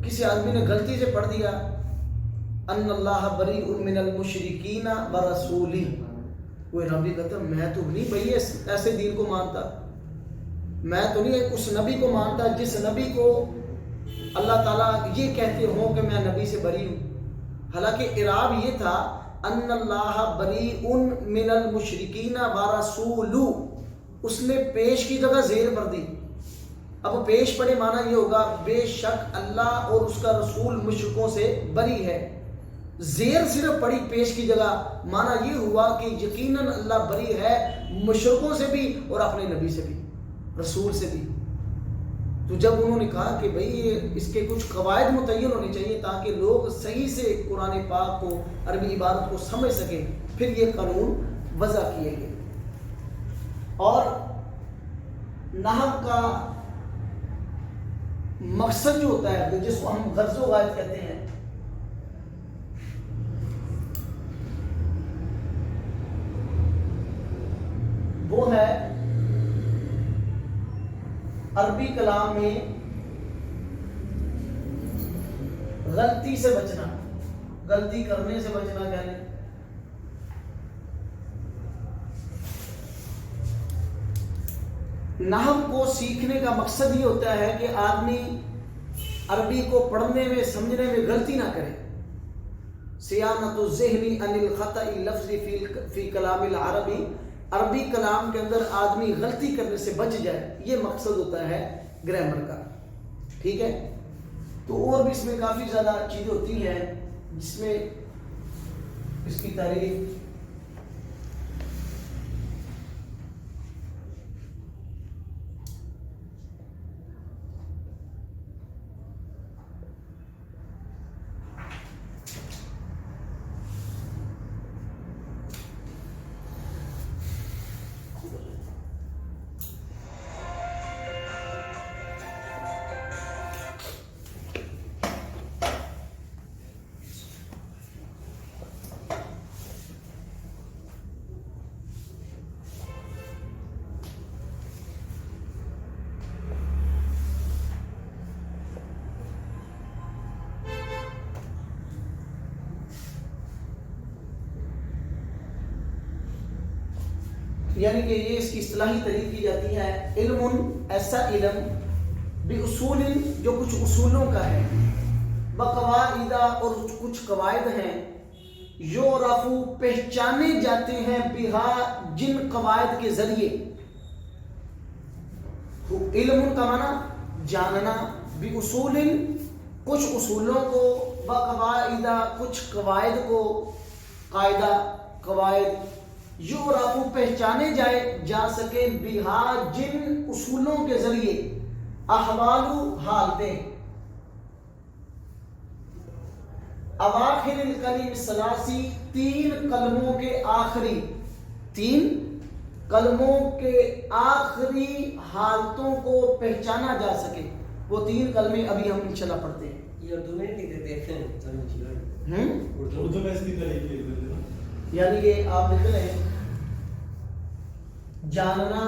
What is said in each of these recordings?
کسی آدمی نے غلطی سے پڑھ دیا ان اللہ بریء من المشرکین ورسولہ، وہ نبی کہتا میں تو نہیں بھائی ایسے دین کو مانتا، میں تو نہیں اس نبی کو مانتا جس نبی کو اللہ تعالیٰ یہ کہتے ہوں کہ میں نبی سے بری ہوں۔ حالانکہ اعراب یہ تھا ان اللہ بریء من المشرکین ورسولہ، اس نے پیش کی جگہ زیر پر دی۔ اب پیش پڑے معنی یہ ہوگا بے شک اللہ اور اس کا رسول مشرکوں سے بری ہے، زیر صرف پڑی پیش کی جگہ، معنی یہ ہوا کہ یقیناً اللہ بری ہے مشرکوں سے بھی اور اپنے نبی سے بھی، رسول سے بھی۔ تو جب انہوں نے کہا کہ بھئی اس کے کچھ قواعد متعین ہونے چاہیے تاکہ لوگ صحیح سے قرآن پاک کو، عربی عبارت کو سمجھ سکیں، پھر یہ قانون وضع کیے گئے۔ اور نحو کا مقصد جو ہوتا ہے جس کو ہم غرض و غایت کہتے ہیں، وہ ہے عربی کلام میں غلطی سے بچنا، غلطی کرنے سے بچنا، کہنے نحو کو سیکھنے کا مقصد یہ ہوتا ہے کہ آدمی عربی کو پڑھنے میں سمجھنے میں غلطی نہ کرے۔ صیانت الذہن عن الخطأ اللفظی فی کلام العربی، عربی کلام کے اندر آدمی غلطی کرنے سے بچ جائے، یہ مقصد ہوتا ہے گرامر کا، ٹھیک ہے۔ تو اور بھی اس میں کافی زیادہ چیزیں ہوتی ہیں جس میں اس کی تعریف یعنی کہ یہ اس کی اصطلاحی تعریف کی جاتی ہے علم، ایسا علم باصول جو کچھ اصولوں کا ہے، بقواعد اور کچھ قواعد ہیں، یعرف پہچانے جاتے ہیں بہا جن قواعد کے ذریعے، علم کا معنی جاننا، باصول کچھ اصولوں کو، بقواعد کچھ قواعد کو، قاعدہ قواعد، یعرف پہچانے جا سکے بہا جن اصولوں کے ذریعے، احوال حالتیں، اواخر الکلم الثلاثی تین کلموں کے آخری، تین کلموں کے آخری حالتوں کو پہچانا جا سکے۔ وہ تین کلمے ابھی ہم انشاءاللہ پڑھتے ہیں۔ یہ اردو میں نہیں دیتے ہیں، اردو میں اس کی تعریف لکھ دیتے ہیں، یعنی کہ آپ لکھ رہے ہیں جاننا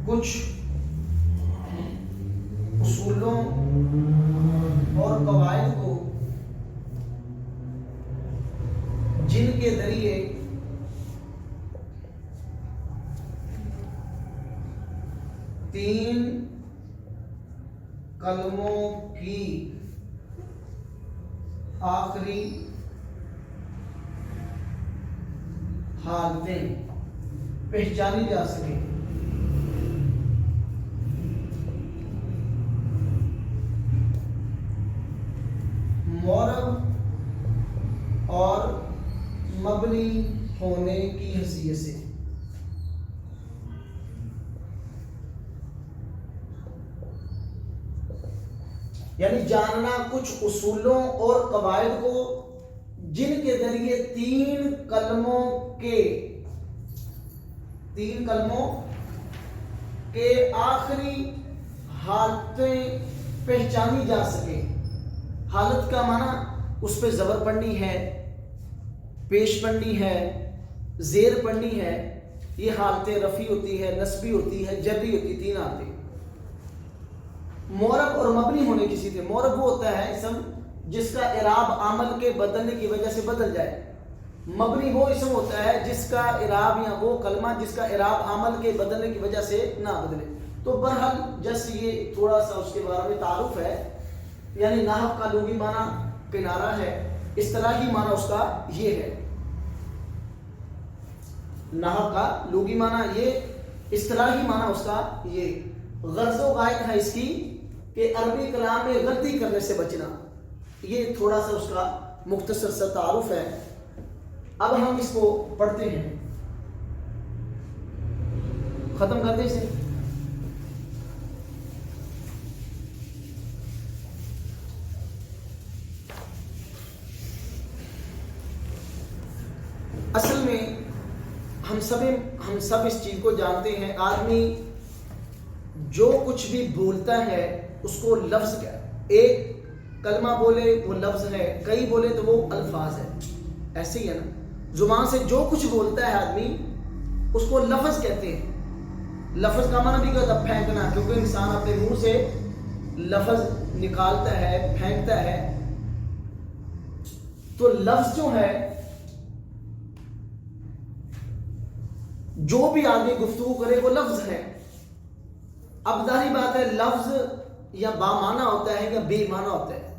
کچھ اصولوں اور قواعد کو جن کے ذریعے تین کلموں کی آخری حالتیں پہچانی جا سکیں۔ معرب اور مبنی ہونے کی حیثیت سے، یعنی جاننا کچھ اصولوں اور قواعد کو جن کے ذریعے تین کلموں کے آخری حالتیں پہچانی جا سکے۔ حالت کا معنی اس پہ زبر پڑھنی ہے، پیش پڑھنی ہے، زیر پڑھنی ہے، یہ حالتیں رفعی ہوتی ہے، نصبی ہوتی ہے، جری ہوتی، تین آتے۔ معرب اور مبنی ہونے کی چیز ہے. معرب وہ ہوتا ہے اسم جس کا اعراب عمل کے بدلنے کی وجہ سے بدل جائے. مبنی وہ اسم ہوتا ہے جس کا اعراب یا وہ کلمہ جس کا اعراب عمل کے بدلنے کی وجہ سے نہ بدلے. تو بہرحال جیسے یہ تھوڑا سا اس کے بارے میں تعارف ہے. یعنی نحو کا لغوی معنی کنارہ ہے، اصطلاحی معنی اس کا یہ ہے. نحو کا لغوی معنی یہ، اصطلاحی معنی اس کا یہ. غرض و غایت ہے اس کی کہ عربی کلام میں غلطی کرنے سے بچنا. یہ تھوڑا سا اس کا مختصر سا تعارف ہے. اب ہم اس کو پڑھتے ہیں، ختم کرتے اسے. اصل میں ہم سب اس چیز کو جانتے ہیں. آدمی جو کچھ بھی بولتا ہے اس کو لفظ کیا، ایک کلمہ بولے وہ لفظ ہے، کئی بولے تو وہ الفاظ ہے. ایسے ہی ہے نا، زبان سے جو کچھ بولتا ہے آدمی اس کو لفظ کہتے ہیں. لفظ کا معنی بھی کہتا ہے پھینکنا، کیونکہ انسان اپنے منہ سے لفظ نکالتا ہے، پھینکتا ہے. تو لفظ جو ہے، جو بھی آدمی گفتگو کرے وہ لفظ ہے. اب ظاہری بات ہے لفظ یا بامعنی ہوتا ہے یا بے معنی ہوتا ہے.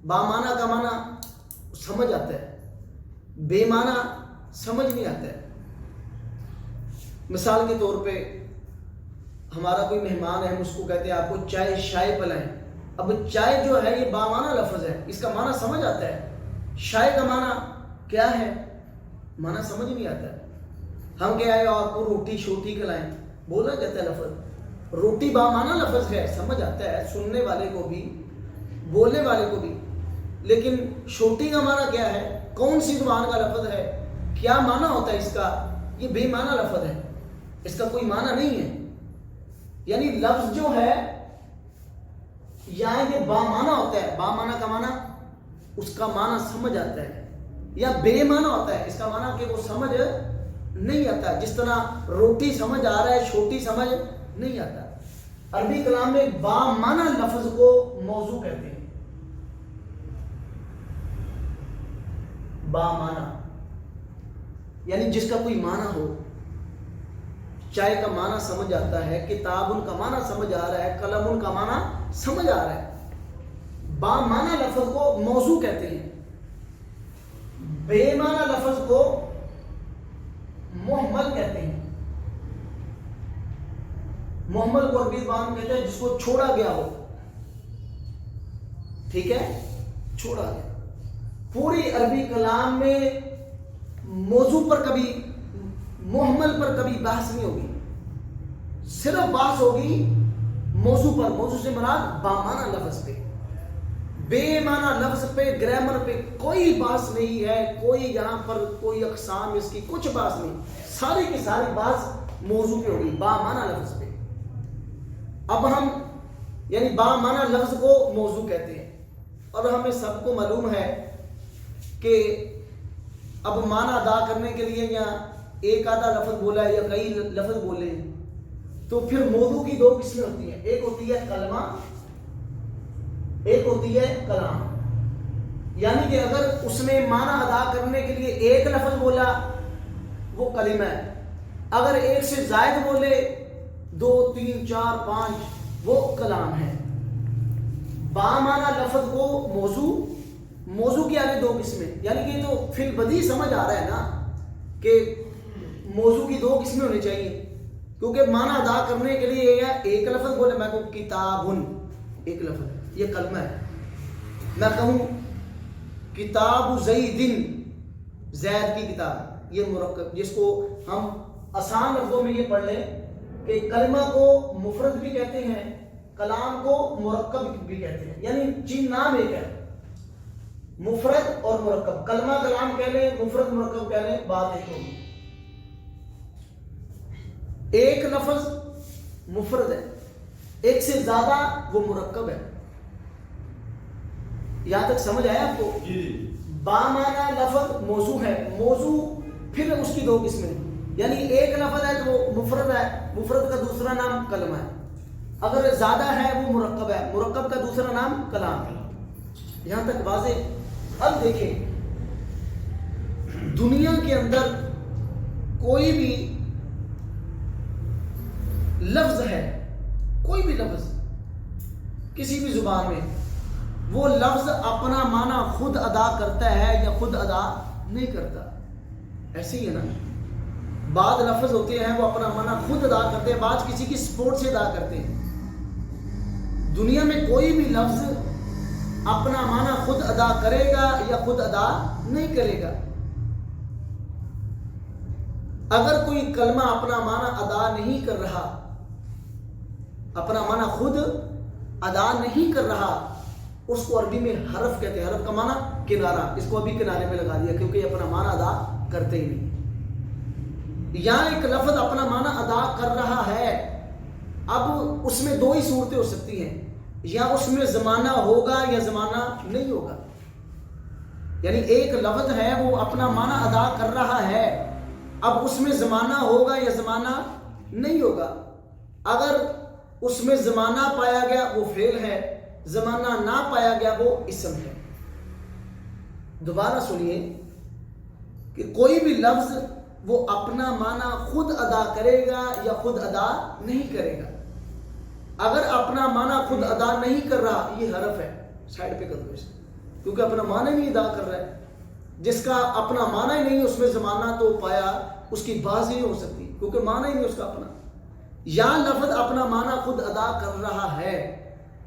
بامعنی کا معنی سمجھ آتا ہے، بے معنی سمجھ نہیں آتا ہے. مثال کے طور پہ ہمارا کوئی مہمان ہے، ہم اس کو کہتے ہیں آپ کو چائے شائے پلائیں. اب چائے جو ہے یہ بامعنی لفظ ہے، اس کا معنی سمجھ آتا ہے. شائے کا معنی کیا ہے، معنی سمجھ نہیں آتا ہے. ہم کیا ہے آپ کو روٹی شوٹی کھلائیں، بولا جاتا ہے لفظ. روٹی بامعنی لفظ ہے، سمجھ آتا ہے سننے والے کو بھی بولنے والے کو بھی. لیکن شوٹی کا معنی کیا ہے، کون سی زبان کا لفظ ہے، کیا معنی ہوتا ہے اس کا، یہ بے معنی لفظ ہے، اس کا کوئی معنی نہیں ہے. یعنی لفظ جو ہے یہاں یہ بامعنی ہوتا ہے. بامعنی کا معنی اس کا معنی سمجھ آتا ہے، یا بے معنی ہوتا ہے، اس کا معنی کہ وہ سمجھ نہیں آتا. جس طرح روٹی سمجھ آ رہا ہے، چھوٹی سمجھ نہیں آتا. عربی کلام میں بامعنی لفظ کو موضوع کہتے ہیں. بامعنی یعنی جس کا کوئی معنی ہو. چائے کا معنی سمجھ آتا ہے، کتاب ان کا معنی سمجھ آ رہا ہے، قلم ان کا معنی سمجھ آ رہا ہے. بامعنی لفظ کو موضوع کہتے ہیں. بے معنی لفظ کو محمل کہتے ہیں. محمل کو عربی زبان میں کہتے ہیں جس کو چھوڑا گیا ہو. ٹھیک ہے، چھوڑا گیا. پوری عربی کلام میں موضوع پر کبھی، محمل پر کبھی بحث نہیں ہوگی. صرف بحث ہوگی موضوع پر. موضوع سے مراد بامعنی لفظ پہ. بے معنی لفظ پہ، گرامر پہ کوئی بحث نہیں ہے. کوئی یہاں پر کوئی اقسام اس کی کچھ بحث نہیں. ساری کی ساری بحث موضوع پہ ہوگی، بامعنی لفظ پہ. اب ہم یعنی بامعنی لفظ کو موضوع کہتے ہیں. اور ہمیں سب کو معلوم ہے کہ اب معنی ادا کرنے کے لیے یا ایک آدھا لفظ بولا ہے یا کئی لفظ بولے تو پھر موضوع کی دو قسمیں ہوتی ہیں. ایک ہوتی ہے کلمہ، ایک ہوتی ہے کلام. یعنی کہ اگر اس نے معنی ادا کرنے کے لیے ایک لفظ بولا وہ کلمہ ہے. اگر ایک سے زائد بولے، 2 3 4 5 وہ کلام ہے. بامعنی لفظ کو موضوع کی آگے 2 قسمیں. یعنی کہ تو فی البدیہہ سمجھ آ رہا ہے نا کہ موضوع کی 2 قسمیں ہونی چاہیے. کیونکہ معنی ادا کرنے کے لیے یا ایک لفظ بولے، میں کہوں کتابن، ایک لفظ یہ کلمہ ہے. میں کہوں کتاب زیدن، زید کی کتاب، یہ مرکب، جس کو ہم آسان لفظوں میں یہ پڑھ لیں کہ کلمہ کو مفرد بھی کہتے ہیں، کلام کو مرکب بھی کہتے ہیں. یعنی چین نام ایک ہے، مفرد اور مرکب. کلمہ کلام کہہ لیں، مفرد مرکب کہہ لیں، بات ایک ہوگی. ایک لفظ مفرد ہے، ایک سے زیادہ وہ مرکب ہے. یہاں تک سمجھ آیا آپ کو؟ بامعنی لفظ موضوع ہے. موضوع پھر اس کی 2 قسمیں. یعنی ایک لفظ ہے تو وہ مفرد ہے، مفرد کا دوسرا نام کلمہ ہے. اگر زیادہ ہے وہ مرکب ہے، مرکب کا دوسرا نام کلام ہے. یہاں تک واضح. اب دیکھیں دنیا کے اندر کوئی بھی لفظ ہے، کوئی بھی لفظ کسی بھی زبان میں، وہ لفظ اپنا معنی خود ادا کرتا ہے یا خود ادا نہیں کرتا. ایسے ہی ہے نا، بعض لفظ ہوتے ہیں وہ اپنا معنی خود ادا کرتے ہیں، بعض کسی کی سپورٹ سے ادا کرتے ہیں. دنیا میں کوئی بھی لفظ اپنا معنی خود ادا کرے گا یا خود ادا نہیں کرے گا. اگر کوئی کلمہ اپنا معنی ادا نہیں کر رہا، اپنا معنی خود ادا نہیں کر رہا، اس کو عربی میں حرف کہتے ہیں. حرف کا معنی کنارہ، اس کو ابھی کنارے میں لگا دیا کیونکہ یہ اپنا معنی ادا کرتے ہی نہیں. یہاں ایک لفظ اپنا معنی ادا کر رہا ہے، اب اس میں دو ہی صورتیں ہو سکتی ہیں، یا اس میں زمانہ ہوگا یا زمانہ نہیں ہوگا. یعنی ایک لفظ ہے وہ اپنا معنی ادا کر رہا ہے، اب اس میں زمانہ ہوگا یا زمانہ نہیں ہوگا. اگر اس میں زمانہ پایا گیا وہ فعل ہے، زمانہ نہ پایا گیا وہ اسم ہے. دوبارہ سنیے کہ کوئی بھی لفظ وہ اپنا معنی خود ادا کرے گا یا خود ادا نہیں کرے گا. اگر اپنا معنی خود ادا نہیں کر رہا، یہ حرف ہے، سائڈ پہ کر دو اسے، کیونکہ اپنا معنی نہیں ادا کر رہا ہے. جس کا اپنا معنی ہی نہیں، اس میں زمانہ تو پایا، اس کی بات نہیں ہو سکتی کیونکہ معنی ہی نہیں اس کا اپنا. یا لفظ اپنا معنی خود ادا کر رہا ہے،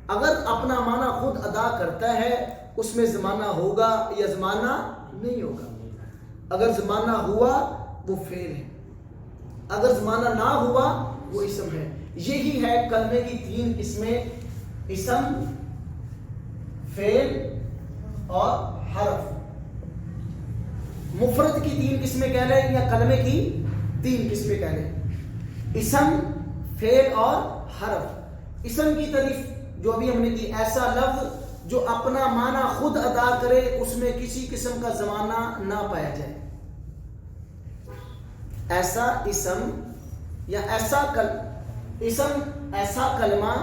اگر اپنا معنی خود ادا کرتا ہے اس میں زمانہ ہوگا یا زمانہ نہیں ہوگا. اگر زمانہ ہوا وہ فعل ہے، اگر زمانہ نہ ہوا وہ اسم ہے. یہی ہے کلمے کی تین قسمیں، اسم، فعل اور حرف. مفرد کی تین قسمیں کہہ لیں یا کلمے کی تین قسمیں کہہ لیں، اسم، فعل اور حرف. اسم کی تعریف جو ابھی ہم نے کی، ایسا لفظ جو اپنا معنی خود ادا کرے، اس میں کسی قسم کا زمانہ نہ پایا جائے. ایسا اسم یا ایسا کلمہ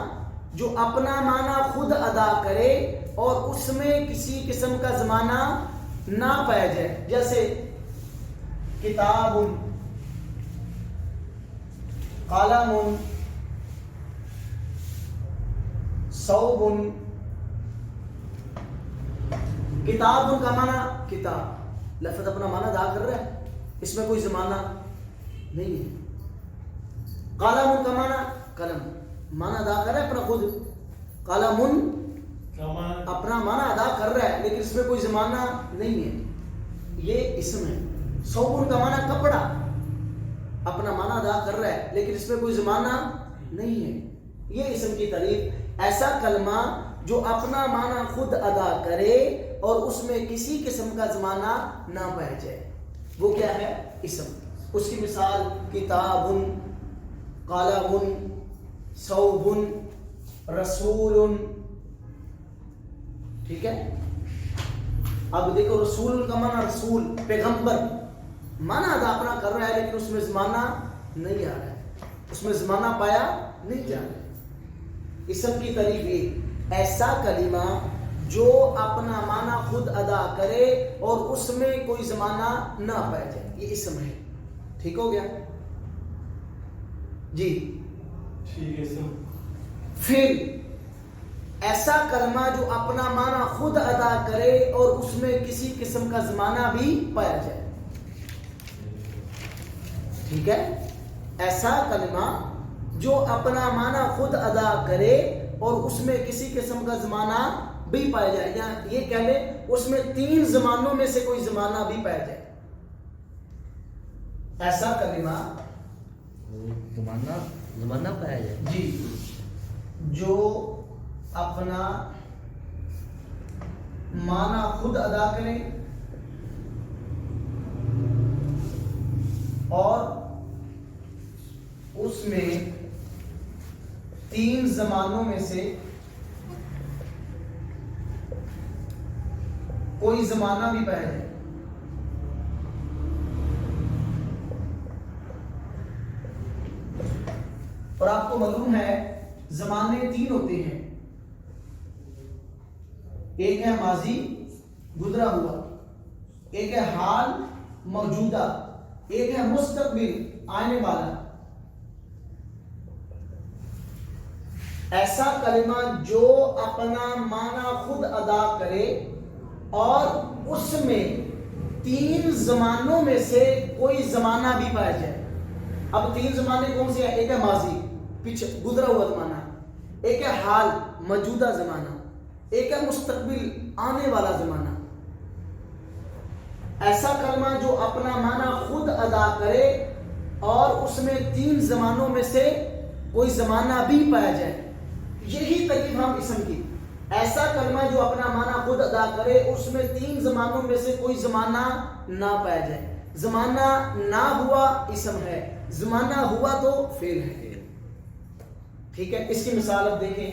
جو اپنا معنی خود ادا کرے اور اس میں کسی قسم کا زمانہ نہ پایا جائے. جیسے کتاب، قلم، ثوب. کتاب کا معنی کتاب، لفظ اپنا معنی ادا کر رہا ہے، اس میں کوئی زمانہ نہیں ہے. قلم کا معنی قلم، معنی ادا کر رہا ہے اپنا خود، قلم اپنا معنی ادا کر رہا ہے لیکن اس میں کوئی زمانہ نہیں ہے، یہ اسم ہے. ثوب کا معنی کپڑا، اپنا معنی ادا کر رہا ہے لیکن اس میں کوئی زمانہ نہیں ہے، یہ اسم کی تعریف. ایسا کلمہ جو اپنا معنی خود ادا کرے اور اس میں کسی قسم کا زمانہ نہ پایا جائے، وہ کیا ہے؟ اسم. اس کی مثال کتاب، قلم، ثوب، رسول. ٹھیک ہے. اب دیکھو رسول کا معنی رسول، پیغمبر، معنی ادا اپنا کر رہا ہے لیکن اس میں زمانہ نہیں آ رہا ہے، اس میں زمانہ پایا نہیں جا رہا. اسم کی تعریف یہ، ایسا کلمہ جو اپنا معنی خود ادا کرے اور اس میں کوئی زمانہ نہ پایا جائے، یہ اسم ہے. ٹھیک ہو گیا جی؟ ٹھیک ہے سر. پھر ایسا کلمہ جو اپنا معنی خود ادا کرے اور اس میں کسی قسم کا زمانہ بھی پایا جائے. ٹھیک ہے. ایسا کلمہ جو اپنا معنی خود ادا کرے اور اس میں کسی قسم کا زمانہ بھی پایا جائے، یا یہ کہہ لیں اس میں تین زمانوں میں سے کوئی زمانہ بھی پایا جائے. ایسا کلمہ زمانہ پایا جائے جی جو اپنا معنی خود ادا کرے اور اس میں تین زمانوں میں سے کوئی زمانہ بھی پایا جائے. اور آپ کو معلوم ہے زمانے تین ہوتے ہیں، ایک ہے ماضی گزرا ہوا، ایک ہے حال موجودہ، ایک ہے مستقبل آنے والا۔ ایسا کلمہ جو اپنا معنی خود ادا کرے اور اس میں تین زمانوں میں سے کوئی زمانہ بھی پایا جائے۔ اب تین زمانے کون سے ہیں؟ ایک ہے ماضی پیچھے گزرا ہوا زمانہ، ایک ہے حال موجودہ زمانہ، ایک ہے مستقبل آنے والا زمانہ۔ ایسا کلمہ جو اپنا معنی خود ادا کرے اور اس میں تین زمانوں میں سے کوئی زمانہ بھی پایا جائے، یہی تعریف ہم اسم کی۔ ایسا کلمہ جو اپنا معنی خود ادا کرے اس میں تین زمانوں میں سے کوئی زمانہ نہ پایا جائے۔ زمانہ نہ ہوا اسم ہے، زمانہ ہوا تو فعل ہے۔ ٹھیک ہے، اس کی مثال اب دیکھیں۔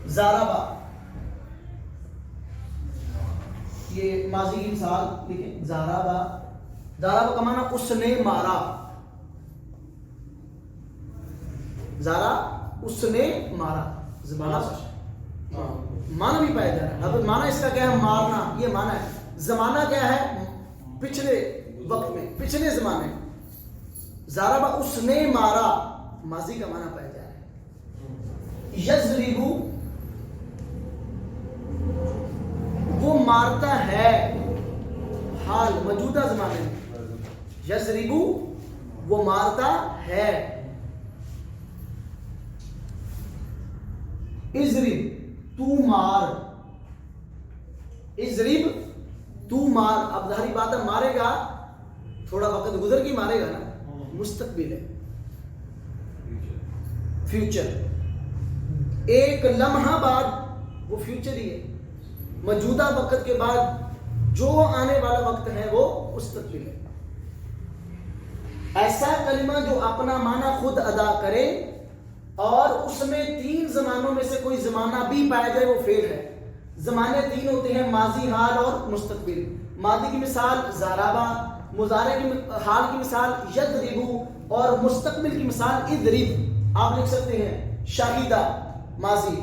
ضربہ، یہ ماضی کی مثال دیکھیں۔ ضربہ، ضربہ کا معنی اس نے مارا، ضرب اس نے مارا، معنی بھی پایا جا رہا ہے۔ اب معنی اس کا کیا ہے؟ مارنا، یہ معنی ہے۔ زمانہ کیا ہے؟ پچھلے وقت میں، پچھلے زمانے میں۔ ضربہ اس نے مارا، ماضی کا معنی پایا جا رہا ہے۔ یضربو، وہ مارتا ہے، حال موجودہ زمانے میں۔ یضربو، وہ مارتا ہے۔ اضرب، تو مار، اضرب تو مار۔ اب ظاہری بات ہے مارے گا، تھوڑا وقت گزر کے مارے گا نا، مستقبل ہے، فیوچر۔ ایک لمحہ بعد، وہ فیوچر ہی ہے۔ موجودہ وقت کے بعد جو آنے والا وقت ہے وہ مستقبل ہے۔ ایسا کلمہ جو اپنا معنی خود ادا کرے اور اس میں تین زمانوں میں سے کوئی زمانہ بھی پایا جائے وہ فعل ہے۔ زمانے تین ہوتے ہیں، ماضی، حال اور مستقبل۔ ماضی کی مثال ضربہ، مضارع کی حال کی مثال یضربو اور مستقبل کی مثال اضرب۔ آپ لکھ سکتے ہیں شاہدہ ماضی،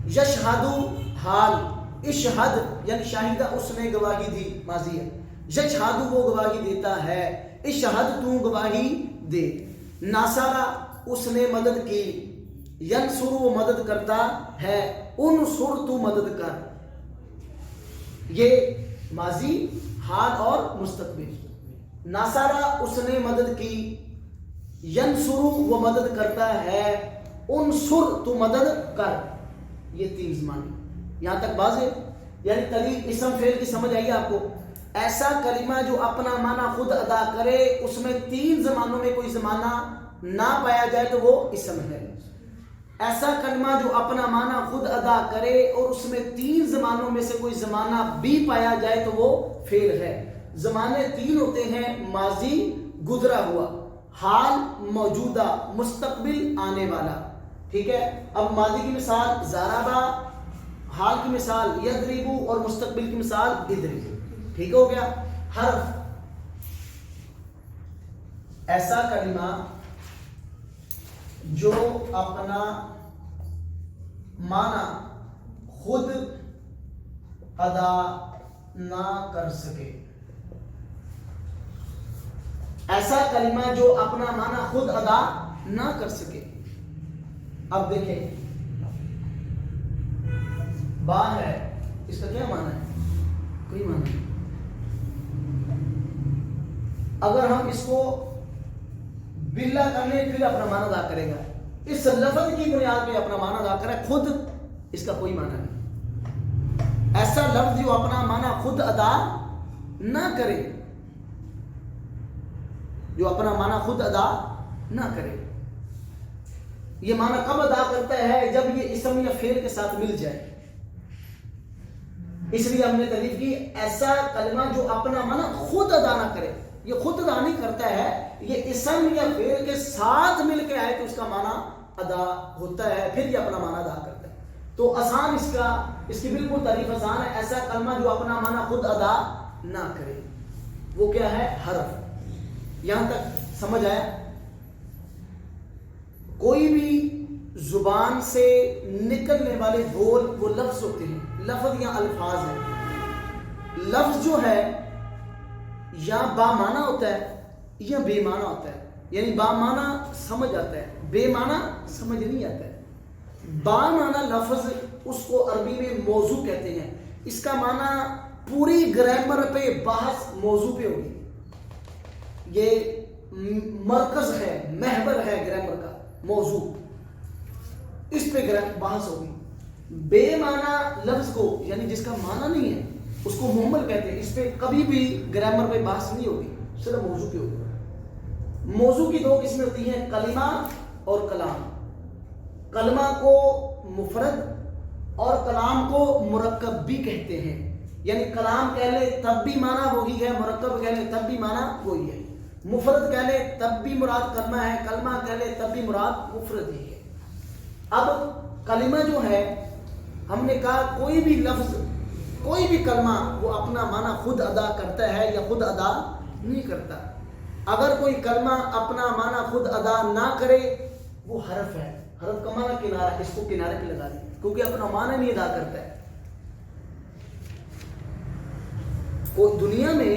یشہدو حال، اشہد یعنی شاہدہ اس نے گواہی دی ماضی ہے، یشہدو وہ گواہی دیتا ہے، اشہد تو گواہی دے۔ ناصرہ اس نے مدد کی، ینصر وہ مدد کرتا ہے، انصر تو مدد کر۔ یہ ماضی، حال اور مستقبل۔ ناصرہ اس نے مدد کی، ینصر وہ مدد کرتا ہے، انصر تو مدد کر۔ یہ تین زمانے، یہاں تک واضح؟ یعنی تعریف اسم فعل کی سمجھ آئی آپ کو؟ ایسا کلمہ جو اپنا معنی خود ادا کرے اس میں تین زمانوں میں کوئی زمانہ نہ پایا جائے تو وہ اسم ہے۔ ایسا کلمہ جو اپنا معنی خود ادا کرے اور اس میں تین زمانوں میں سے کوئی زمانہ بھی پایا جائے تو وہ فعل ہے۔ زمانے تین ہوتے ہیں، ماضی گزرا ہوا، حال موجودہ، مستقبل آنے والا۔ ٹھیک ہے، اب ماضی کی مثال ضربہ، حال کی مثال یضربو اور مستقبل کی مثال اضرب۔ ٹھیک ہو گیا؟ حرف، ایسا کلمہ جو اپنا معنی خود ادا نہ کر سکے۔ ایسا کلمہ جو اپنا معنی خود ادا نہ کر سکے۔ اب دیکھیں، با ہے، اس کا کیا معنی ہے؟ کوئی معنی نہیں۔ اگر ہم اس کو بلا کرنے پھر اپنا معنی ادا کرے گا، اس لفظ کی بنیاد پہ اپنا معنی ادا کرے خود، اس کا کوئی معنی نہیں۔ ایسا لفظ جو اپنا معنی خود ادا نہ کرے، جو اپنا معنی خود ادا نہ کرے، یہ معنی کب ادا کرتا ہے؟ جب یہ اسم یا فعل کے ساتھ مل جائے۔ اس لیے ہم نے تعریف کی، ایسا کلمہ جو اپنا معنی خود ادا نہ کرے، یہ خود ادا نہیں کرتا ہے، یہ اسم یا فعل کے ساتھ مل کے آئے تو اس کا معنی ادا ہوتا ہے، پھر یہ اپنا معنی ادا کرتا ہے۔ تو آسان اس کی بالکل تعریف آسان ہے۔ ایسا کلمہ جو اپنا معنی خود ادا نہ کرے وہ کیا ہے؟ حرف۔ یہاں تک سمجھ آیا؟ کوئی بھی زبان سے نکلنے والے بول وہ لفظ ہوتے ہیں، لفظ یا الفاظ ہیں. لفظ جو ہے یا با معنی ہوتا ہے یا بے معنی ہوتا ہے. یعنی با معنی سمجھ آتا ہے، بے معنی سمجھ نہیں آتا ہے. با معنی لفظ اس کو عربی میں موضوع کہتے ہیں. اس کا معنی پوری گرامر پہ بحث موضوع پہ ہوگی. یہ مرکز ہے، محور ہے گرامر کا، موضوع، اس پہ بحث ہوگی. بے معنی لفظ کو یعنی جس کا معنی نہیں ہے اس کو مہمل کہتے ہیں. اس پہ کبھی بھی گرامر پہ بحث نہیں ہوگی، صرف موضوع پہ ہوگی. موضوع کی دو قسمیں ہوتی ہیں، کلمہ اور کلام. کلمہ کو مفرد اور کلام کو مرکب بھی کہتے ہیں. یعنی کلام کہہ لے تب بھی معنی وہی ہے، مرکب کہہ لے تب بھی معنی وہی ہے. مفرد کہہ لے تب بھی مراد کلمہ ہے، کلمہ کہہ لے تب بھی مراد مفرد ہی ہے. اب کلمہ جو ہے، ہم نے کہا کوئی بھی لفظ، کوئی بھی کلمہ وہ اپنا معنی خود ادا کرتا ہے یا خود ادا نہیں کرتا. اگر کوئی کلمہ اپنا معنی خود ادا نہ کرے وہ حرف ہے. حرف کا معنی کنارہ، اس کو کنارے پہ لگا دیں کیونکہ اپنا معنی نہیں ادا کرتا ہے. کوئی دنیا میں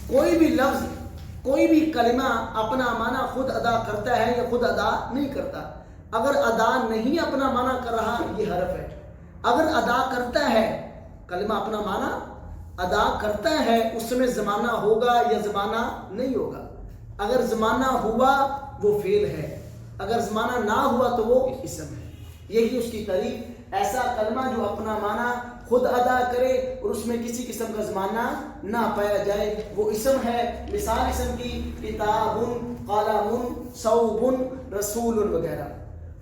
کوئی بھی لفظ، کوئی بھی کلمہ اپنا معنی خود ادا کرتا ہے یا خود ادا نہیں کرتا. اگر ادا نہیں اپنا معنی کر رہا یہ حرف ہے. اگر ادا کرتا ہے کلمہ، اپنا معنی ادا کرتا ہے، اس میں زمانہ ہوگا یا زمانہ نہیں ہوگا. اگر زمانہ ہوا وہ فعل ہے، اگر زمانہ نہ ہوا تو وہ اسم ہے. یہی اس کی تعریف. ایسا کلمہ جو اپنا معنی خود ادا کرے اور اس میں کسی قسم کا زمانہ نہ پایا جائے وہ اسم ہے. مثال اسم کی کتاب، قلم، ثوب، رسول وغیرہ.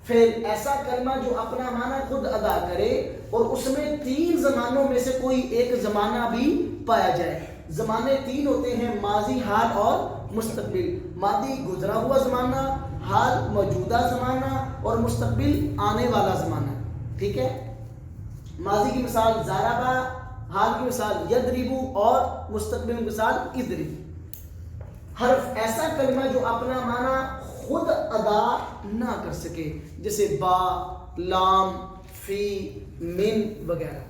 پھر ایسا کلمہ جو اپنا معنی خود ادا کرے اور اس میں تین زمانوں میں سے کوئی ایک زمانہ بھی پایا جائے. زمانے تین ہوتے ہیں، ماضی، حال اور مستقبل. ماضی گزرا ہوا زمانہ، حال موجودہ زمانہ اور مستقبل آنے والا زمانہ. ٹھیک ہے. ماضی کی مثال ضربا، حال کی مثال یضربو اور مستقبل کی مثال اضرب. حرف ایسا کلمہ جو اپنا معنی خود ادا نہ کر سکے، جیسے با، لام، فی، من وغیرہ.